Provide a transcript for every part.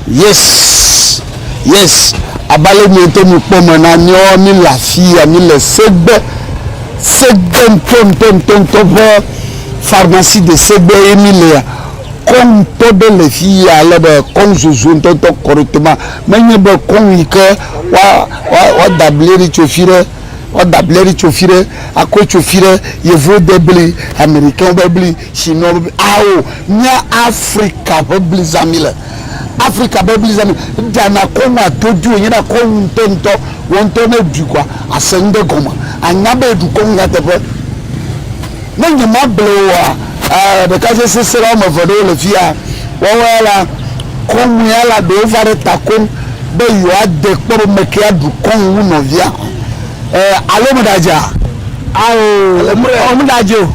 Yes. Abale mi to mi pomo na ni o mi la fia mi le segbe ton pharmacie de segbe Emilia comme todo le fia le be comme jojo to correctement menye be comme ike wa dableri chofire ako chofire yevo debli américain debli chinois awo nya Africa debli zamile Africa Bible zami dana koma toju yina ko ntonto wonto na du kwa asende goma anya be du ko ngate be na nyama blewa de ka se sera mo vodo le fia wala komu yala do fare takon be yo ade kporo mekia du ko wu no via alo mudaja mudajo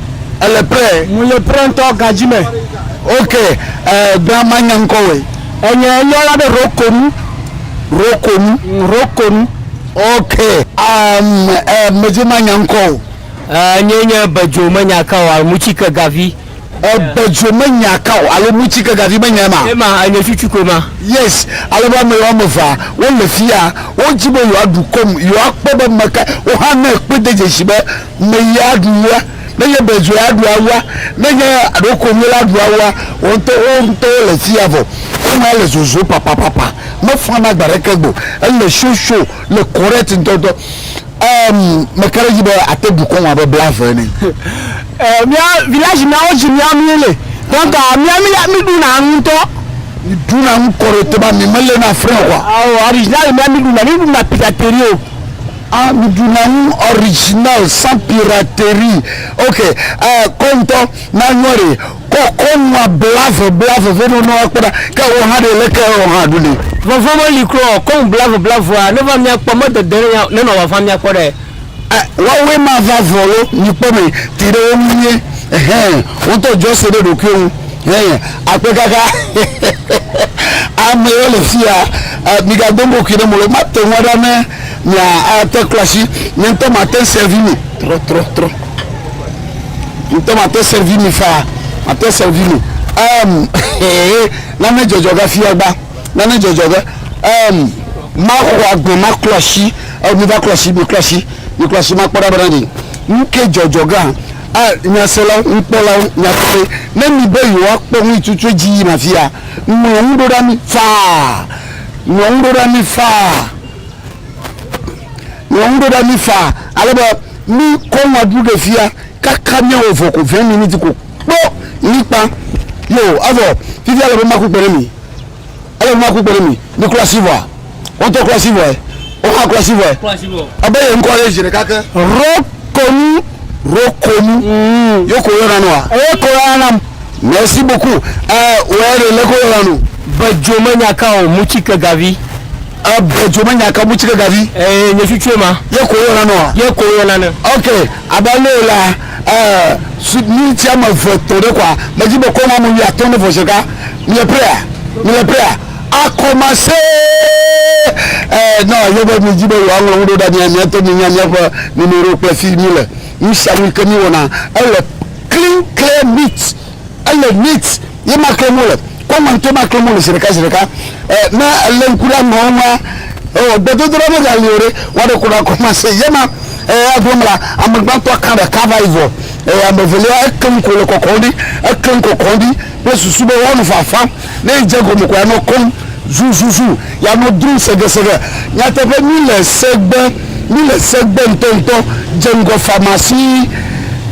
ele pre mu le prento gajime okay grandma nyankowe enye yola de rokonu okay mejima nyanko nyenye bajo manyakawa muchika gavi bajo manyakawa ale muchika gavi manyama ema anya chuchuko ma yes ale ba me wa mofa won le fia won jibo yo adukom yo akpebe maka o ha na ekpede jeshibe me ya aduwa neye bajo aduwa neye rokonu aduwa won to le fia vo on le zozo papa me fana barekego le chocho le correct ntodo me kare jibe atebu ko wa be blave ni mia village na o ji mia miele donc mi duna correct ba mi mele na frère quoi original mi duna piraterie mi duna original sans piraterie okay konto na nyore kokoma blave veno no akora ka o ha de leke o ha dule vovoma likro kom blave ne va mi akpo de dere ne no va fami akore wa we ma va volo ni pome tire o munye o to jo se de dokun ape kaka ame le fia mi ga dombo kire mo le matte wada me nya ate klashi ni to matin servini trop ni to matin servini fa ate servini na me jojoga fia gba na me jojoga ma ko agbon ma klashi mi va klashi ma pora brandi nke jojoga nya sela npola nya pe na mi be yo apo mi tutu ji ma fia mo ndo mi fa aleba mi ko wa du de fia kaka mi o foko 20 minutes ko po nipa yo avo fifi aleba ma ku pere mi Nicolas Ivoire on to Nicolas Ivoire o ha Nicolas Ivoire abaye nko jere kaka rokonu yoko yona no merci beaucoup were le ko yona no bajo manyakawa muchika gavi ne chuchema yoko yona no okay abalola ni ti ama voto de kwa majibo ko ma mu ya ton de foseka mi le prayer a commencer non yobo mi jibo yo anwo do da ni to ni nya ko numéro pe fi mi le ni sawi kan ni wona elle clear meat elle meat yema kremole comment to ma kremole sereka na elle nkura no wa de do mo ga liore wa de kura commencer yema agbomra amagba to kan de cavaivo amevele akan ko kokondi pe susube wonu fafa na ejego mo kwa no kom zuzuzu ya no drum sege ya te pe mi le segbe ntonto jengo pharmacie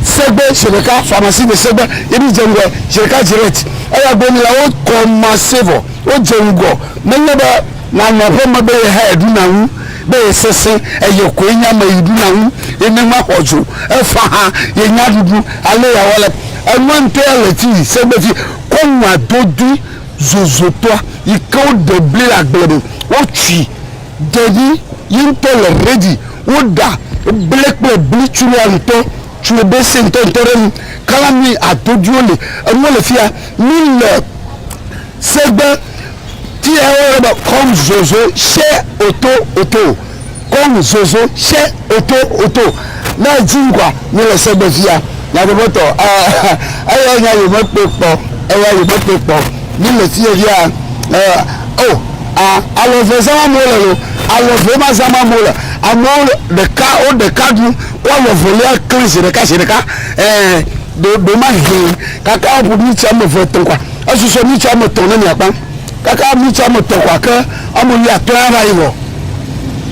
segbe sereka pharmacie de segbe ebi jengo sereka direct aya gbomi la o commencevo o jengo menebe na no pe mo be ha edunawu be sese eyeko enya ma edunawu enema hojo efa ha yenya dudu ale ya wala enwante aleti segbe fi konwa dodu zozoto iko de blé agbede o tui dedi yinto le ready o da blekpe blichulu anto tu be sento ntorem kalami atodiole enwo le fia mille segbe ti e ba comme zozo chez auto comme zozo chez auto na jingwa ni le segbe fia na de moto ayo nya yo mo pe po ewa yo bote po ni le tie dia alo ve sama mo le lo alo ve ma sama mo le amo de ka du wa lo volia clean se de ka do ma he kaka bu ni cha mo vote kwa asuso ni cha mo ton na apa kaka ni cha mo ton kwa ka amo ya to ara iwo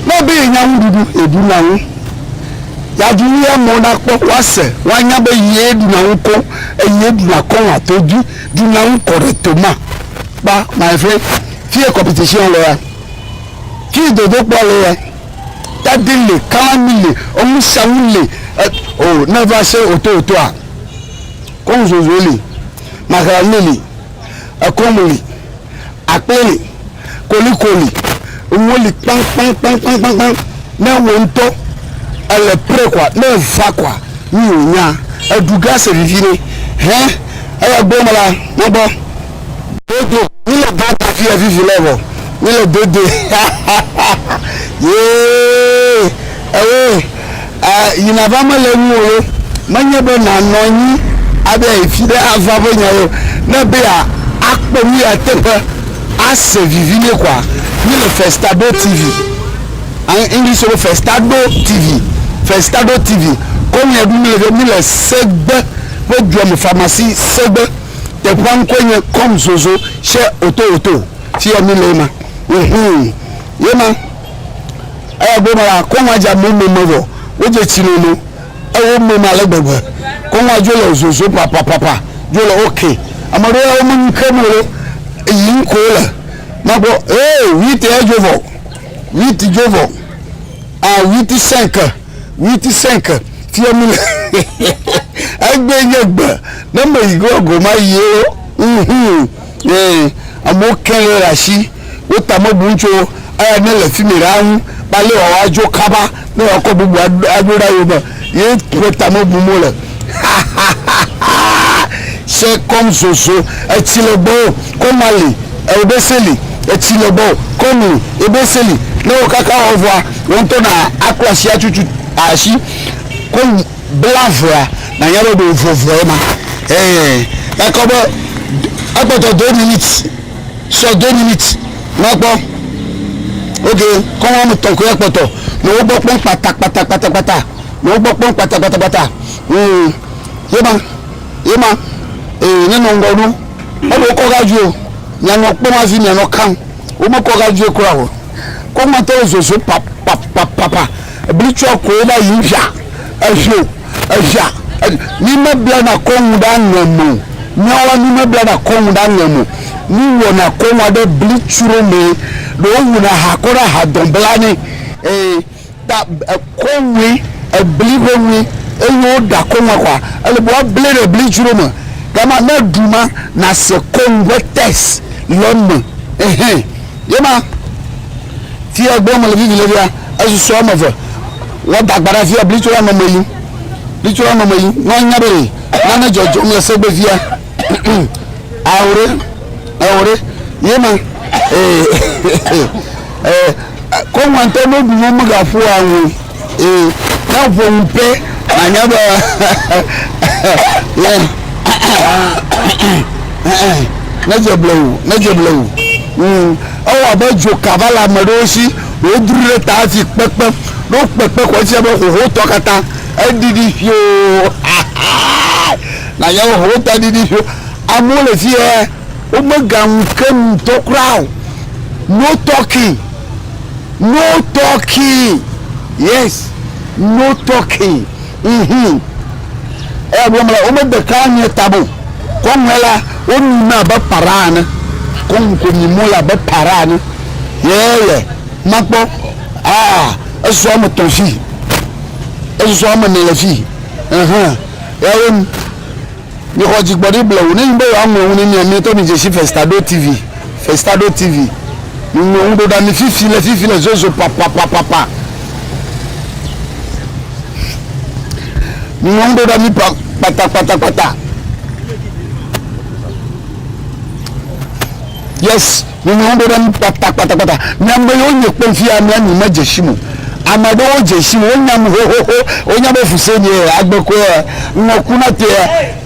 no be nya ndudu edu na wo ya ju ye mo na po wase wa nya be ye edu na wo ko edu na ko atoju du na wo correctement ba my friend fi a competition lo ya ki dodo po lo ya tadile kalamile omusawule never say oto a konzozoli magalili akomuli apele kolikoli umoli pang na wonto ele pre kwa na va kwa ni onya aduga se vivine aya gbomala mobo dodo ni le bata fi vivi level ni le dodo yina va ma le nwolo manye be na nonyi abe ifide ava bo nyawo na be a akpomi atepe ase vivine kwa ni le Festado TV en English so Festado TV comme ya du ni le segbe bo drum pharmacie segbe te prend kwenye comme zozo chez auto ti ya milema yema aya bo mara ko waja mo oje chinono awo mo ma legbegbe ko wajo le zozo papa jo le okay amaro ya mo nkemolo yin ko la mabo 8 jovo 8.5 ti ya mi agbeyegba na mo igogo ma ye amo kele rashi o tamo buncho aya ne le fimira hu pale o ajo kaba ne oko gbugbu agbora yo mo ye tamo bumo le c'est comme soso etilogbo komali ebeseli etilogbo komi ebeseli no kaka ovwa won to na akwasi atutu ashi kom blavra na yaro do vovro ma yakobo apoto 2 minutes so 2 minutes nopo okay komo mo to ko yapoto no gbo pon pata no gbo pon pata yema nínú ngọdún ọdún kọ gaju yanu pọ ma fi yanu kan o mo kọ gaju kura wo ko ma to zozo papa blicho ko la yinja ehia ni ma bia na ko nda nyamu ni awa ni ma bia na ko nda nyamu ni wo na ko wa de blichuro me do wu na hakora hadomblani da ko wi blibo wi eyo da ko ma kwa elebo blere blichuro me kama na duma na se converters lombe yema ti egbo mo le vivi le dia asusu o mo wo dagbara fi oblitura no moyi no nyabere na jojo mo se gbe via awre yema ko wante no du mo ga fu awu na vo mpe na nyaba neje blow o abejo kavala merosi o dure ta fi pepe lo pepe ko ti e bo ho to kata edidi fio na ya ho ta didi fio amole fi o mega nkem to crowd no talking yes no talking abomla o me ka nye tabo konwela onu na ba parana konko ni mola ba parana yeye mapo eso mo tonfi eso mo nelefi yawon ni ko jigbori blow ni nbe awon ohun ni mi to mi je si Festado TV ni mo ndo da ni fifi le zozo papa ni mo ndo da ni pata yes ni mo ndo da ni pata nyambe yo nye pemfi amia ni majeshimo amado ojeshimo onyam onyam efuse ni agbeko ngokuna te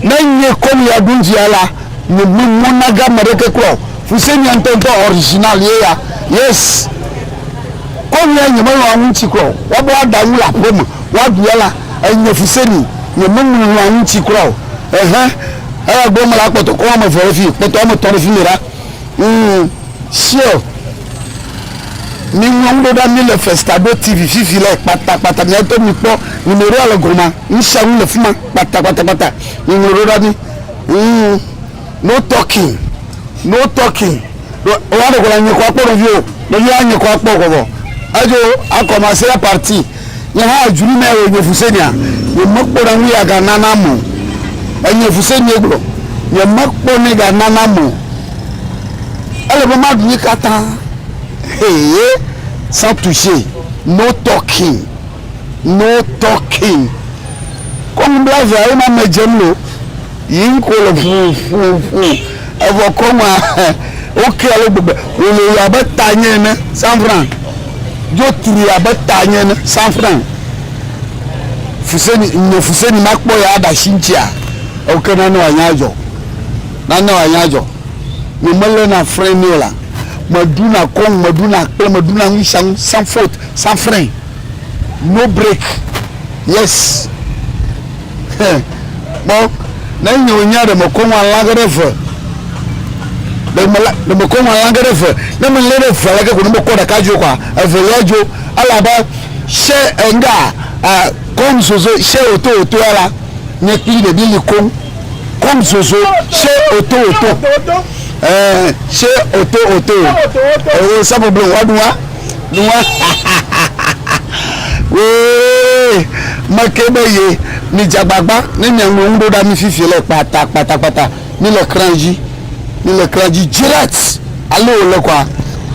na nye komi adunji ala ne monaga mareke kro fuseni antonto original ya yes ko wi anyama wa nwuchi kro wa bo adawu la pom wa duala anya fuseni ne munu wa nwuchi kro gbo mo la poto ko mo fere fi poto mo tore fi mira sure ni won do da mi le Festado TV fifi le pata ni to mi po numéro alogoma nsawu le fuma pata numéro da ni no talking wa de ko la nyi ko apo review do ya nyi ko apo ko ajo akomase la partie ni ha ajuri na we nyefusenia ni mokpora wi aga nana mu anyefusenia egbo ni mokpo ni ga nana mu ele bo ma du kata sans toucher no talking comme brave ay ma mejemlo yin ko le fu evo koma o ke ale gbegbe o le ya ba tanye ne 100 francs jo tri ya ba tanye ne 100 francs fuseni makpo ya da shinchia o ke na no anyajo ni mele na frenola maduna kong maduna kle maduna wisang sans faute sans frein no break yes bon na nyonya de mokon alangere fe de mokon alangere fe na me lere fe la ke ko no ko da kajo kwa avelajo alaba she enga comme sozo she auto ala ne kli de bili comme sozo she auto she auto ça problème wadua we makebeye ni jagbagba ni nyanwo ndo da mi fifi le pata ni le kranji direct allo le kwa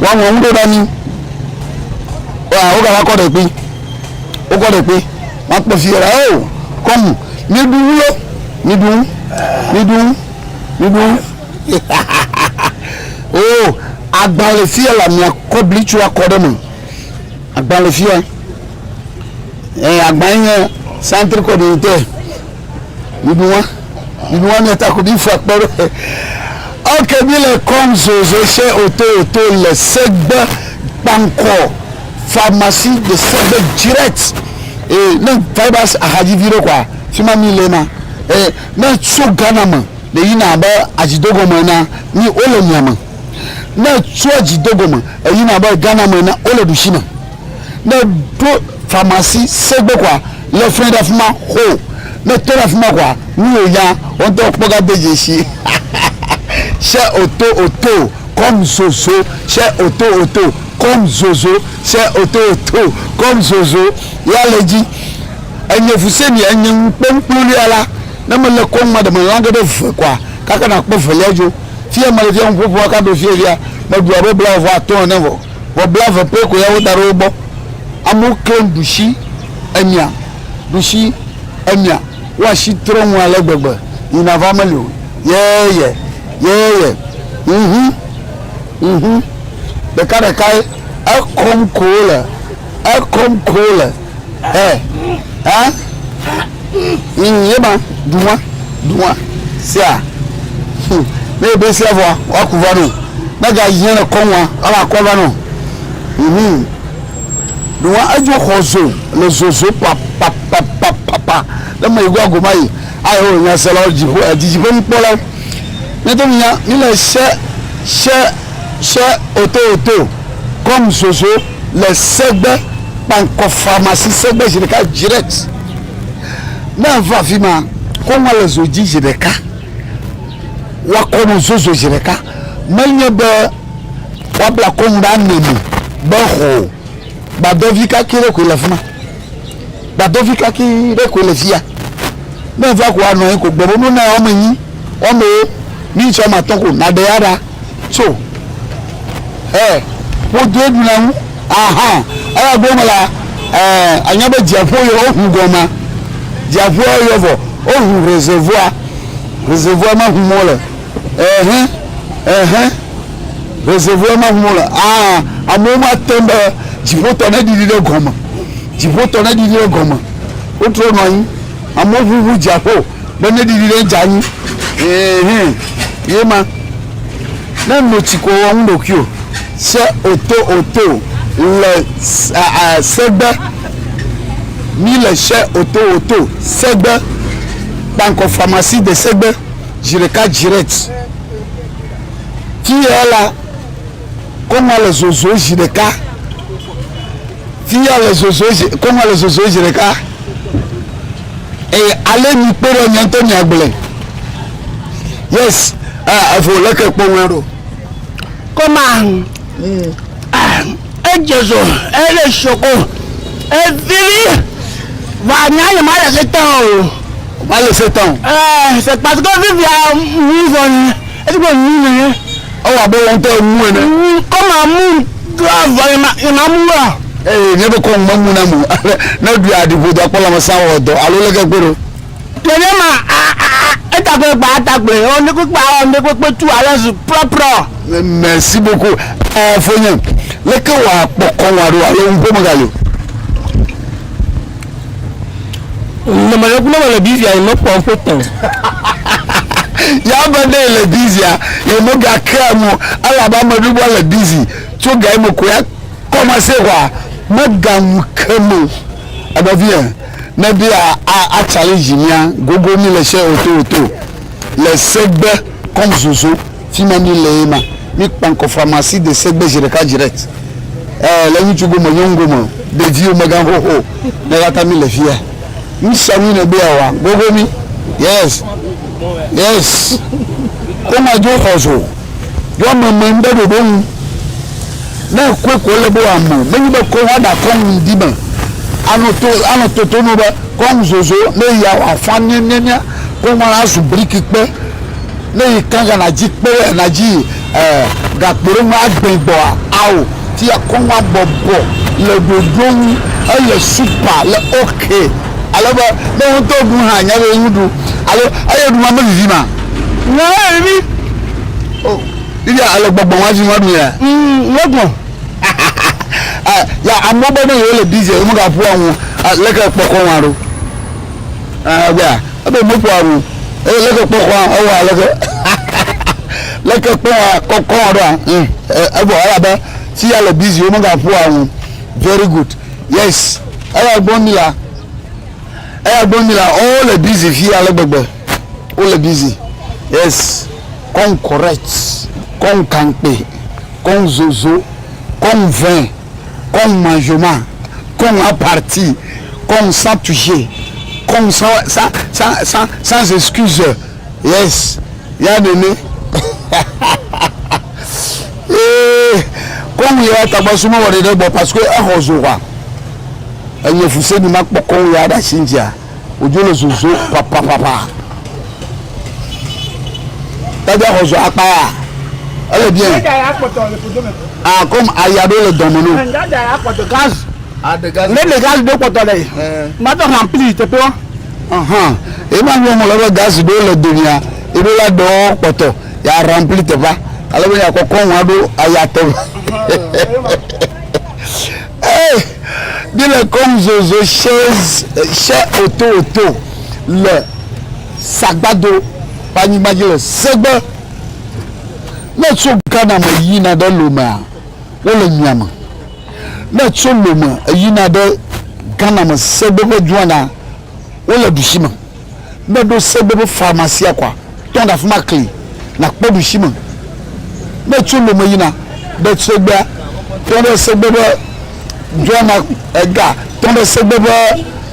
wa won ndo da ni wa o ga ko de pe ma pe fi ra o comme ni du oh agbale fie la mi akobli tu akode mo agbale fie agbanyen centre coordinateur niduwa ni ta ko bi fu apero ok bi le comme je auto le segbe banko pharmacie de segbe direct non fibers ahaji viro kwa fima mi lema na so ganama de yina ba ajidogo na ni ole nyama na so ajidogo ma yina ba ganama na ole dushima na do pharmacie segbe kwa le frein d'afma ho na to d'afma kwa ni oya on to poga dejeshi chez auto comme zozo chez auto comme zozo chez auto comme zozo ya leji enye fuseni enye pempuli ala na me le kon ma de langue de feu quoi kaka na po felejo fie ma le fie on popo aka do fie via na du abo bla vo aton na vo bla pe ko ya wo daro bo amu ken dushi enya wa shi tron wa le gbegbe ina family yeah de kai a kom cola yeba duwa sia me be sia vo akuva no na ga yin na konwa ala akova no duwa ajo khozo le zozo pa le ma igwa gomai ayo nya sala jibo ajibo mpola ne to nya ni le che auto comme zozo le segbe banko pharmacie segbe jireka direct na va fima comme les oji jireka wa comme zozo jireka menye be wa bla konda nemi ba ho ba dovika kire ko le fuma ba dovika kire ko le fia na va ko anu ko gbo no na o meyin o me ni so ma ton ko na de ara so wo do du na hu aya gbo mala anya be jafo yo hu goma jafo yo vo o hu reservoir ma hu mola reservoir ma hu mola amoma tembe jifo to na di de goma o tro no yin amofu jafo be na di de janyi yema na notiko won dokio se auto le segbe mi le che auto segbe banko pharmacie de segbe jireka direct qui est là comment les zozo jireka qui est les zozo comment les zozo jireka et allez mi pere nyanto nyagbele yes avo leke pomero comment Jesu ele choko viri va nya ma le setan va le setan c'est parce que vivi a move est-ce que nous o wa bo won te mu ene comment mu grave ma mu wa ne be ko mu na mu na du adibo do apola ma sawo do alo leke gboro tele ma etagbe gba atagbe o ni ko tu ala propre merci beaucoup fonye leke wa pokon wa ro alo npo magayo no me le bizia no po tan ya ba de le bizia e mo ga kra mu ala ba ma dubo le busy to ga mo ko ya commencer wa mo ga mu kemo abavia na bi a challenge nia gogo mi le che auto le segbe comme zozo finani le ma mi panko pharmacie de segbe jireka direct la yutugo mo yongo mo de di o maga ho na gata mi le fia mi sami na be awa gogo mi yes como a jo hozo yo mo mbe do don na kweko le bo amo me be ko wada kon diba ano to no ba kon zozo le ya wa fanenya ko wala su briki pe le kanga na ji pe na ji gaporo ma gbegbo awo ti akonwa bobo le dodon ele super le okay aloba le won to gun ha nya be yudu alo ayo du ma me vivima no mi oh ibi alo gbogbo wa ji wadu ya wogbon ya amobo no yo le busy mo ga pu awon leke poko wa ro gba abe mo pu awon leke poko wa wa leke po koko ro ebo ala ba ti ya le busy mo ga pu awon very good yes aya gbonila all le busy fi ala gbegbe all le busy yes kon correct kon kanpe kon zozo kon vin comme mangement, comme à partir, comme sans toucher, comme sans excuse. Yes, il y a donné. Comme il y a tabassement, on est d'abord parce que à Rosoa, il y a foussé du mac pour qu'on y a d'Achindia. Au Dieu le zozo, papa. T'as dit Rosoa, pas. Elle est bien. Comme Ayado le Domono. de gaz de potole. Maintenant rempli, tu peux. Et maintenant, on a le gaz de le dunia. Et de la dehors, poto. Il y a rempli, tu vois. Alors, il y a coco, wado, ayato. Dis-le comme Zozo, chaise, auto. Le sagbado, panimagi le sebe. Not so kana ma yina da loma wala nyama not so loma yina da kana ma sebebo juana wala dushima na do sebebo pharmacie kwa tonda fuma clean na kpo dushima not so loma yina da sebea tonda sebebo juana ega tonda sebebo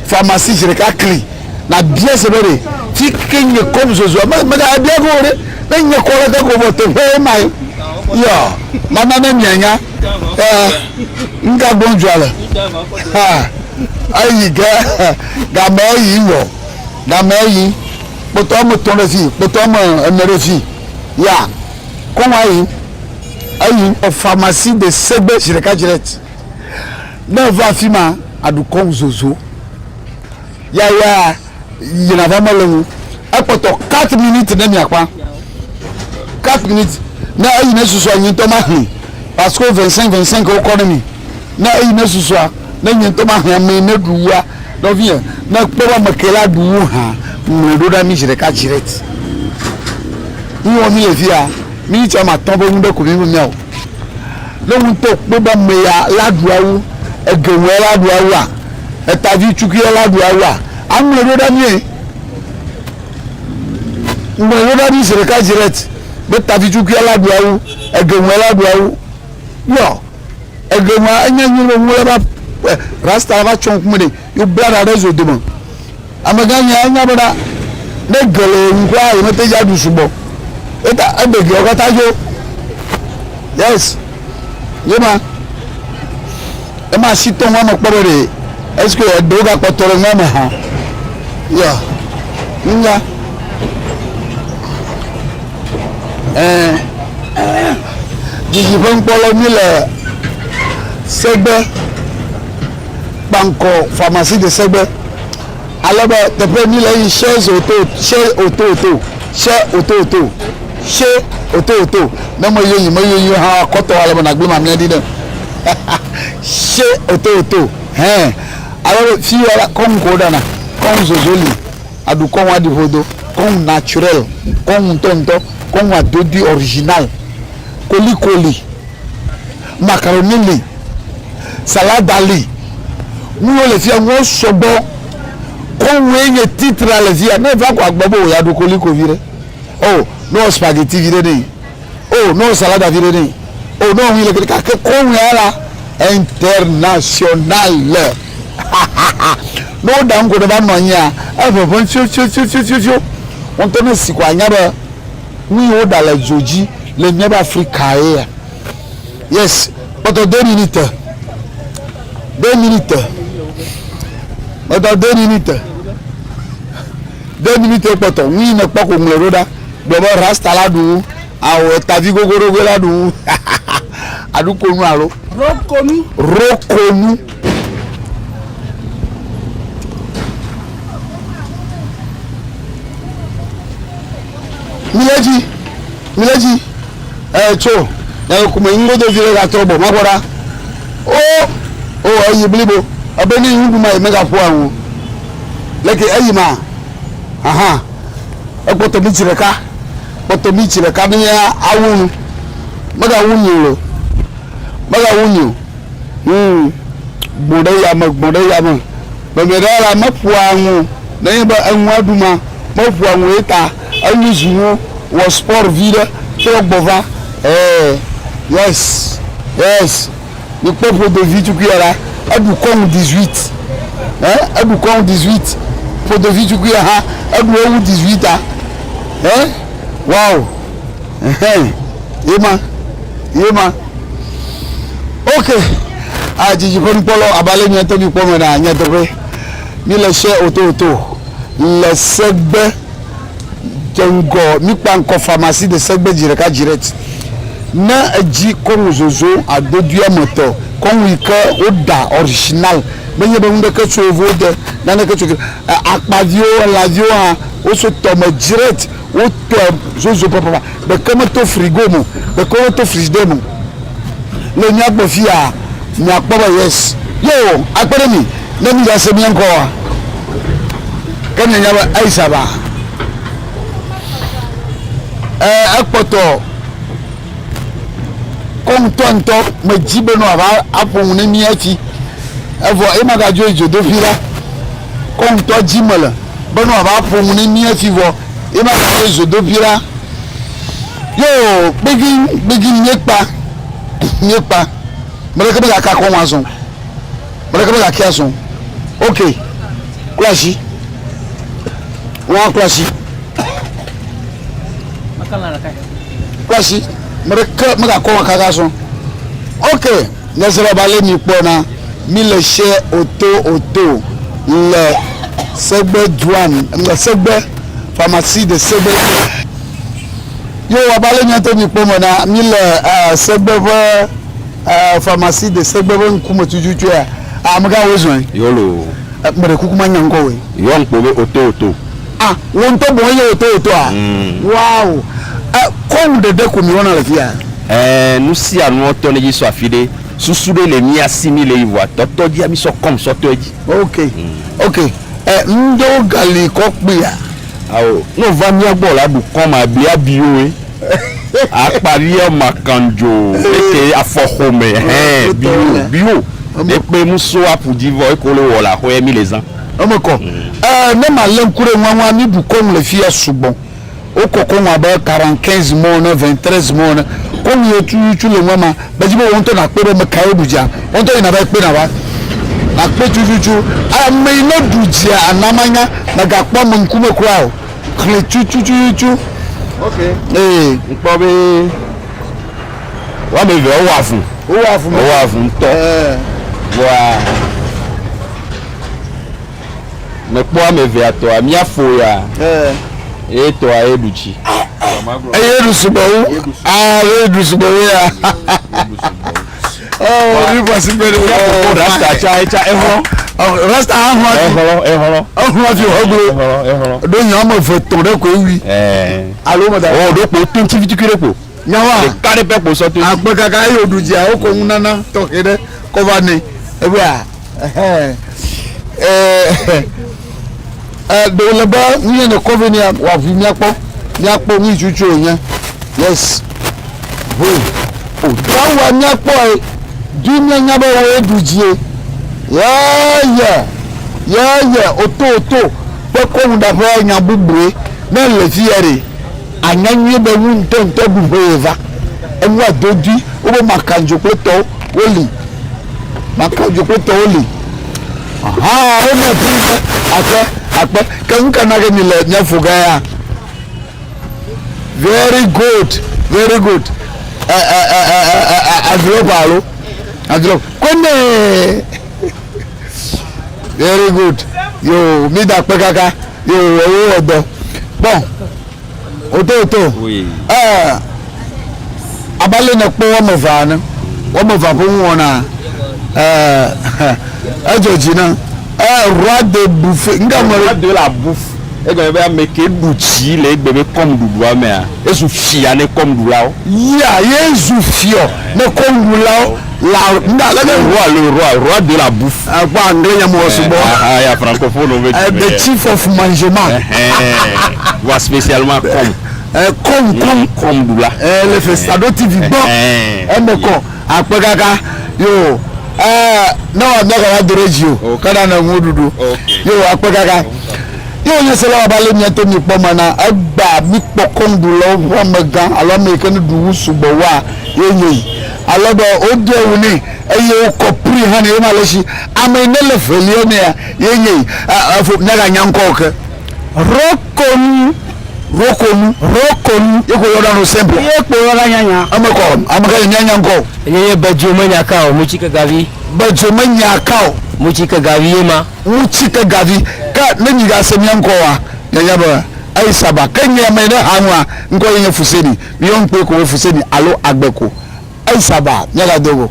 pharmacie jireka clean na bien sebere ti kenye comme Zozo ma ga bien gore nenye kola da ko bote he mai yo mama na nyanya nga bonjwala ayi ga meyi wo ga meyi poto mo ton refi poto mo emerefi ya ko ayi o pharmacie de segbe jireka direct na va fima adukon Zozo ya yina va malemu apoto 4 minutes na miakwa 4 minutes na ayi na susu anyi to mahi parce que 25 economy na ayi na susu na nyi to mahi me na duwa do vie na kporo makela duwu ha mredo da mi jireka direct ni wọ́n mi lè fi à mi tí a máa tán bó ń bẹ́ kò ní mi à o lóhun tó pé bá mẹ́ya ládùúgbò ẹgẹ̀wọ̀n ládùúgbò à ẹ̀tàbí tukí ládùúgbò à àwọn èrò dání ẹ̀ ń bọ̀ èrò dání ìṣèlérí direct bẹ́ẹ̀ tàbí tukí ládùúgbò ẹgẹ̀wọ̀n ládùúgbò yọ ẹgẹ̀wọ̀n ẹ̀yẹ́nyẹ́ ló ń wọlé bá rasta bá tsɔn kuma de yóò bla da ɖe zo dome amegã nya enya be na ne gele nkura yi me te dza du subɔ eta ebe gewo katã dzo yes yema ema si tɔ ŋua me kpɔ be de est ce que eɖewo gakpɔtɔ ɖe ŋua me hã yɔ nya dzidzi ƒe ŋkpɔlɔ mi le segbe Banco pharmacie de Segbe alors depuis mi le chez auto même yo ha koto ala na gbe ma mi di de chez auto hein alors fi ala comme kodana comme zozoli adu comme wa di hodo comme naturel comme tonto comme wa dodi original koli macaroni salade ali nous les filles on sobo qu'on weye titre à les filles ne va quoi gbabo ya do koliko vire oh no spaghetti vire ni oh no salade vire ni oh no il est que qu'on là international no dan ko de ba no nya e bo chu on te ne si kwa nya ba ni o da la joji le nya ba africa yes but 2 minutes Attends 2 minutes. 2 minutes poto. Oui, ne pas comme le roda. D'abord rasta là dou. Ah ouais, ta vie gogoro là dou. Adu konu alo. Rokonu. Mileji. Cho. Ya kuma ingo do vile ga trobo magora. Ayi blibo. Abeni yungu ma mega po awon leke ayi ma aha e poto mi tireka ni awun mega wunyo gbode ya ma be me dara ma po awon na ba anwa duma ma po awon eta ayi zuwo wo sport ville to gbova yes le peuple de vie tu kiara adu kom 18 adu kom 18 pour de vie tu kiara adu 18 wow yema ok ajiji kon polo abale mi to bi pomo na nya to pe mi le se oto le Segbe jengo mi pa nko pharmacie de Segbe direka direct na eji kon zozo adodu amoto kon wi ka oda original benye be nde ke tsovo de na ne ke tsoke akpadio ladio ha o so tomo direct o to zozo papa be comme to frigo mo be ko to frigidaire mo le nya gbo fi a nya papa yes yo akpere mi na mi ja se mi enko wa kan nya ba aisha ba akpoto kontonto me jibe no aba apon ne mi afi evo e magajo ejodo fira konto jimala be no aba apon ne mi afi vo e magajo ejodo fira yo begin nyepa mele ke ka ko wason mele ke ka kiason okay klashi wa klashi makala la kai klashi mega ko kaka so okay nesere ba le mi po na mi le se auto le Segbe douane le Segbe pharmacie de Segbe yo wa ba le mi to mi po mo na mi le Segbe pharmacie de Segbe bo nkumo tujuju a mga wo zon yolo mere kukuma nyango we yo npo be auto won to bo ye auto wow comme de ko mi wona la fia nous si anu to ne so afide susude le mi assimile iwa toto di ami so comme so toji okay ndo gali ko pia awo no va mia gbɔ la du kɔn ma bia bio ye akpari makanjo eke afɔxome bio ekpe muso apudivɔ eko le wɔ la xɔ mi le zan. ɔmɛ kɔ ne ma lɛ nkure ŋɔŋɔ mi du kɔn le fi sugbɔn o kɔkɔ ŋɔ abe 45 mois ne 23 mois ne kɔn ye tutu le ŋɔ ma bɛji bɛ wɔn tɔ na kpe ɖe me kaye du dza wɔn tɔ yina bɛ kpe na wa na kpe tututu ame yi ne du dza anamanya na ga kpɔ me ŋkume kura o kle tutututu. ok nkpɔ be wame ve owɔ avu ŋutɔ voa mekpɔ ame ve atɔa miafo ya eye tɔa ye ɖutsi eye ɖusubɔwu eye ɖusubɔwu ya mi bɔsi bɛ de o rasta tsa etsa ehɔn rasta ahɔn fi hɔglo do nyɔmɔ eve tɔn ɖe ko ewi alo mɔ da o do kpo tó tivitiki ɖe kpo nyawa ɖeka ɖe pɛ kpo sɔ tó akpɛ kaka eye o du dzia o ko ŋu nana tɔxɛ ɖe kɔva ne ebia dole be nye ne kɔvi ne wa vi miakpɔ nu tutu o nye yes o dawa miakpɔ ye du mianya be wo edu dzie yeye oto pe kɔnu da ƒe nya bubue ne le fi ya de anyanyue be ŋu ntɔntɔ bubue ye va enu adodi wobe makandzo kple tɔwo woli makandzo kple tɔwo li wome fi akpɛ ke nu kana ke mi le nyefo gã ya very good adrɔpa alo adrɔp kone very good yo mi da kpɛ kaka yo owó ọdọ bon oto abalẹ na kpɔ wɔme va ne wɔme va ƒe ŋu wɔna edzodzi na roi de bouffe nga mo roi de la bouffe egbe be ame ke du tsi le egbe be kɔm ɖuɖua mea ezu fia ne kɔm ɖulawo ya yezu fiɔ ne kɔm ɖulawo la nga le roi de la bouffe agba anglais nyamo sugbɔ ya francophone be the chief of mangement wa spécialement kɔm ɖula le festado tv gbɔ ɛmɛ kɔ akpɛ kaka yo ne wa mia ka wa dore dzi o kana na ŋu ɖuɖu yo akpɛ kaka yo nye se la wa ba le miato mi kpɔ me na egba mi kpɔ kɔŋɖulawo ƒe amegã alo ame yi ke ne ɖu wu sugbɔ wa ye nye yi alo be wode wu ne eye wokɔ pri hã ne ye ma le si ame yi ne le velia nea ye nye yi efo miaga nya ŋkɔ ke rokonu ye ko yɔda no simple ye kpo yɔda nyanya ame kɔ ame ka ye nya ŋkɔ ye bedzo menya ka o mutsi ke gavi bedzo menya ka o mutsi ke gavi ye ma mutsi ke gavi ka ne nyi ga se mia ŋkɔ wa nyanya be ayi saba ke nye ame ne ha ŋua ŋkɔ ye nye Fuseni mi yɔ ŋkpe ko Fuseni alo Agbeko ayi saba miaga dogo